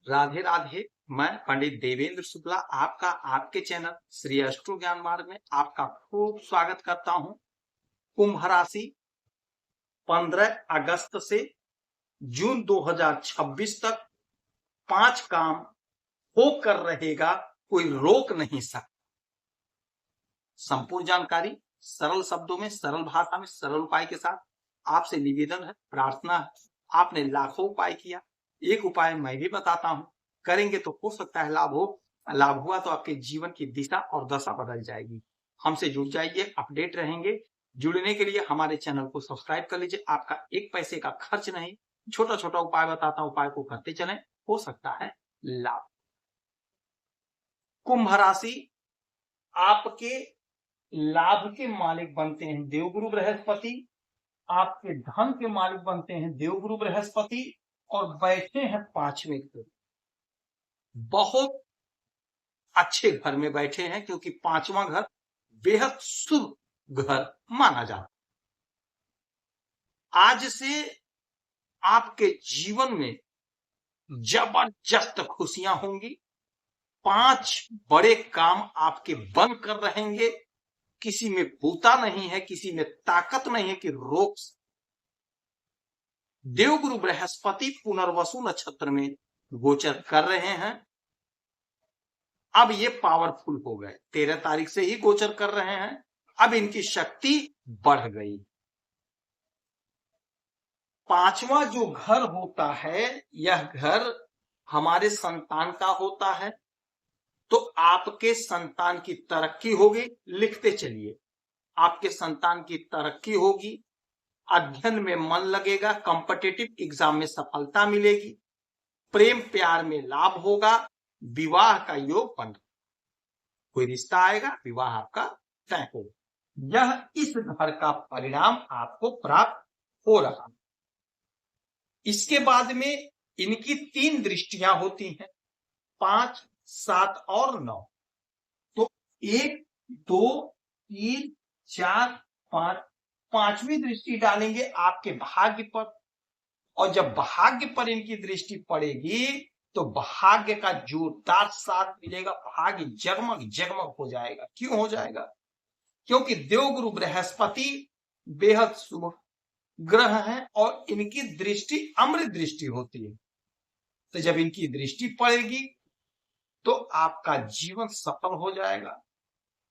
राधे राधे। मैं पंडित देवेंद्र शुक्ला आपका आपके चैनल श्री अष्टो ज्ञान मार्ग में आपका खूब स्वागत करता हूं। कुंभ राशि 15 अगस्त से जून 2026 तक 5 काम होकर रहेगा, कोई रोक नहीं सकता। संपूर्ण जानकारी सरल शब्दों में, सरल भाषा में, सरल उपाय के साथ आपसे निवेदन है, प्रार्थना है। आपने लाखों उपाय किया, एक उपाय मैं भी बताता हूं, करेंगे तो हो सकता है लाभ हो। लाभ हुआ तो आपके जीवन की दिशा और दशा बदल जाएगी। हमसे जुड़ जाइए, अपडेट रहेंगे। जुड़ने के लिए हमारे चैनल को सब्सक्राइब कर लीजिए। आपका एक पैसे का खर्च नहीं, छोटा छोटा उपाय बताता हूं, उपाय को करते चलें, हो सकता है लाभ। कुंभ राशि आपके लाभ के मालिक बनते हैं देवगुरु बृहस्पति, आपके धन के मालिक बनते हैं देवगुरु बृहस्पति, और बैठे हैं 5वें घर। बहुत अच्छे घर में बैठे हैं, क्योंकि 5वां घर बेहद शुभ घर माना जाता है। आज से आपके जीवन में जबरदस्त खुशियां होंगी। 5 बड़े काम आपके बनकर रहेंगे। किसी में भूता नहीं है, किसी में ताकत नहीं है कि रोक। देवगुरु बृहस्पति पुनर्वसु नक्षत्र में गोचर कर रहे हैं। अब ये पावरफुल हो गए, 13 तारीख से ही गोचर कर रहे हैं। अब इनकी शक्ति बढ़ गई। 5वां जो घर होता है, यह घर हमारे संतान का होता है। तो आपके संतान की तरक्की होगी। लिखते चलिए, आपके संतान की तरक्की होगी, अध्ययन में मन लगेगा, कॉम्पिटिटिव एग्जाम में सफलता मिलेगी, प्रेम प्यार में लाभ होगा, विवाह का योग बन रहा, कोई रिश्ता आएगा, विवाह आपका तय होगा। यह इस घर का परिणाम आपको प्राप्त हो रहा है। इसके बाद में इनकी 3 दृष्टियां होती हैं, 5, 7 और 9। तो 1, 2, 3, 4, 5, 5वीं दृष्टि डालेंगे आपके भाग्य पर। और जब भाग्य पर इनकी दृष्टि पड़ेगी तो भाग्य का जोरदार साथ मिलेगा। भाग्य जगमग जगमग हो जाएगा। क्यों हो जाएगा? क्योंकि देवगुरु बृहस्पति बेहद शुभ ग्रह है और इनकी दृष्टि अमृत दृष्टि होती है। तो जब इनकी दृष्टि पड़ेगी तो आपका जीवन सफल हो जाएगा,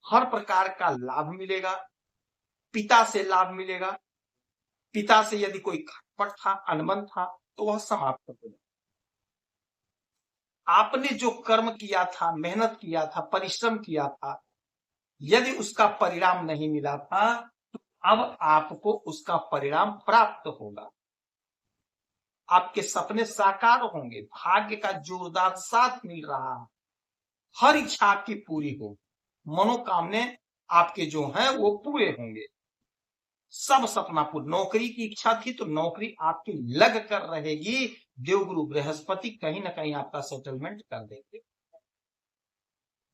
हर प्रकार का लाभ मिलेगा। पिता से लाभ मिलेगा। पिता से यदि कोई खटपट था, अनबन था, तो वह समाप्त हो जाएगा। आपने जो कर्म किया था, मेहनत किया था, परिश्रम किया था, यदि उसका परिणाम नहीं मिला था तो अब आपको उसका परिणाम प्राप्त होगा। आपके सपने साकार होंगे। भाग्य का जोरदार साथ मिल रहा है। हर इच्छा आपकी पूरी हो, मनोकामने आपके जो हैं वो पूरे होंगे। सब सपना पूर्ण। नौकरी की इच्छा थी तो नौकरी आपकी लग कर रहेगी। देवगुरु बृहस्पति कहीं ना कहीं आपका सेटलमेंट कर देंगे।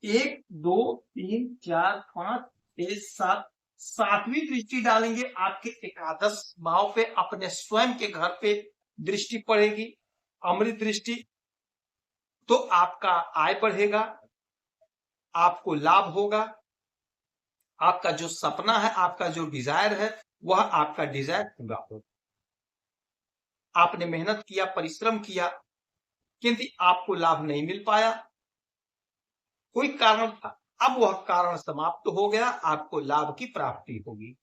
1, 2, 3, 4, 5, 6, 7, 7वीं दृष्टि डालेंगे आपके एकादश भाव पे, अपने स्वयं के घर पे दृष्टि पड़ेगी, अमृत दृष्टि। तो आपका आय बढ़ेगा, आपको लाभ होगा। आपका जो सपना है, आपका जो डिजायर है, वह आपका डिजायर पूरा होगा। आपने मेहनत किया, परिश्रम किया, किंतु आपको लाभ नहीं मिल पाया, कोई कारण था। अब वह कारण समाप्त हो गया, आपको लाभ की प्राप्ति होगी।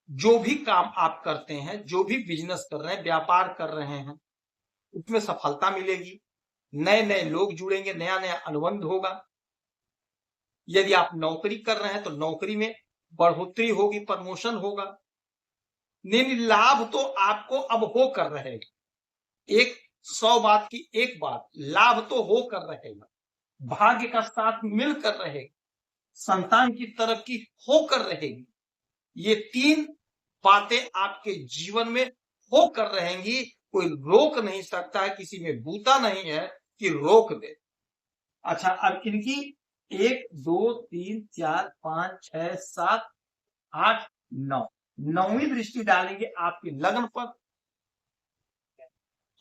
जो भी काम आप करते हैं, जो भी बिजनेस कर रहे हैं, व्यापार कर रहे हैं, उसमें सफलता मिलेगी। नए नए लोग जुड़ेंगे, नया नया अनुबंध होगा। यदि आप नौकरी कर रहे हैं तो नौकरी में बढ़ोतरी होगी, प्रमोशन होगा। नहीं, लाभ तो आपको अब हो कर रहेगा। 100 बात की एक बात, लाभ तो हो कर रहेगा, भाग्य का साथ मिलकर रहेगा, संतान की तरक्की होकर रहेगी। ये 3 बातें आपके जीवन में होकर रहेंगी। कोई रोक नहीं सकता है, किसी में बूता नहीं है कि रोक दे। अच्छा, अब इनकी 1, 2, 3, 4, 5, 6, 7, 8, 9, 9वीं दृष्टि डालेंगे आपके लग्न पर।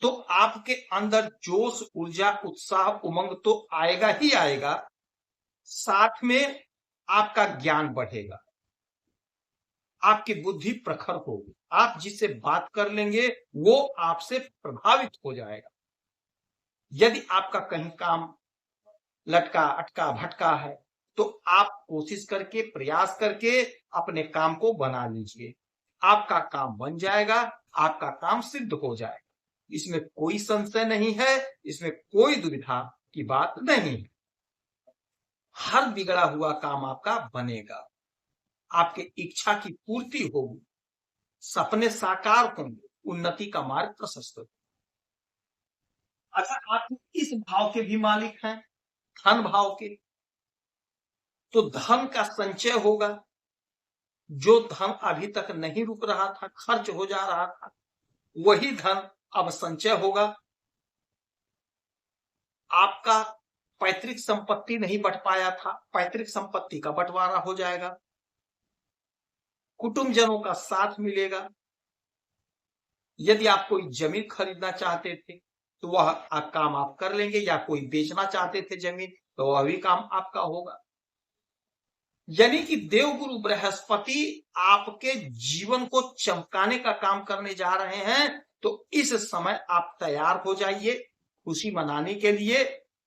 तो आपके अंदर जोश, ऊर्जा, उत्साह, उमंग तो आएगा ही आएगा, साथ में आपका ज्ञान बढ़ेगा, आपकी बुद्धि प्रखर होगी, आप जिससे बात कर लेंगे वो आपसे प्रभावित हो जाएगा। यदि आपका कहीं काम लटका अटका भटका है तो आप कोशिश करके, प्रयास करके अपने काम को बना लीजिए, आपका काम बन जाएगा, आपका काम सिद्ध हो जाएगा। इसमें कोई संशय नहीं है, इसमें कोई दुविधा की बात नहीं। हर बिगड़ा हुआ काम आपका बनेगा, आपके इच्छा की पूर्ति होगी, सपने साकार होंगे, उन्नति का मार्ग प्रशस्त होगा। अगर आप इस भाव के भी मालिक हैं, धन भाव के, तो धन का संचय होगा। जो धन अभी तक नहीं रुक रहा था, खर्च हो जा रहा था, वही धन अब संचय होगा। आपका पैतृक संपत्ति नहीं बंट पाया था, पैतृक संपत्ति का बंटवारा हो जाएगा, कुटुंबजनों का साथ मिलेगा। यदि आप कोई जमीन खरीदना चाहते थे तो वह काम आप कर लेंगे, या कोई बेचना चाहते थे जमीन तो वह भी काम आपका होगा। यानी कि देवगुरु बृहस्पति आपके जीवन को चमकाने का काम करने जा रहे हैं। तो इस समय आप तैयार हो जाइए खुशी मनाने के लिए।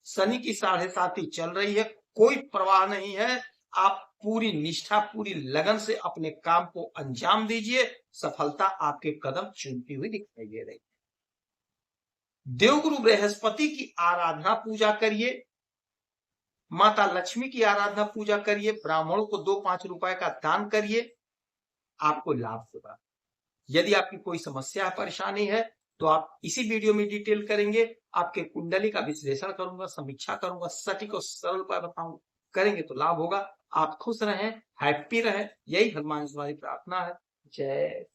शनि की 7.5 चल रही है, कोई परवाह नहीं है, आप पूरी निष्ठा, पूरी लगन से अपने काम को अंजाम दीजिए, सफलता आपके कदम चूमती हुई दिखाई दे रही है। देवगुरु बृहस्पति की आराधना पूजा करिए, माता लक्ष्मी की आराधना पूजा करिए, ब्राह्मणों को 2-5 रुपए का दान करिए, आपको लाभ होगा। यदि आपकी कोई समस्या परेशानी है तो आप इसी वीडियो में डिटेल करेंगे, आपके कुंडली का विश्लेषण करूंगा, समीक्षा करूंगा, सटीक और सरल उपाय बताऊंगा, करेंगे तो लाभ होगा। आप खुश रहें, हैप्पी रहें, यही हनुमान जी की प्रार्थना है। जय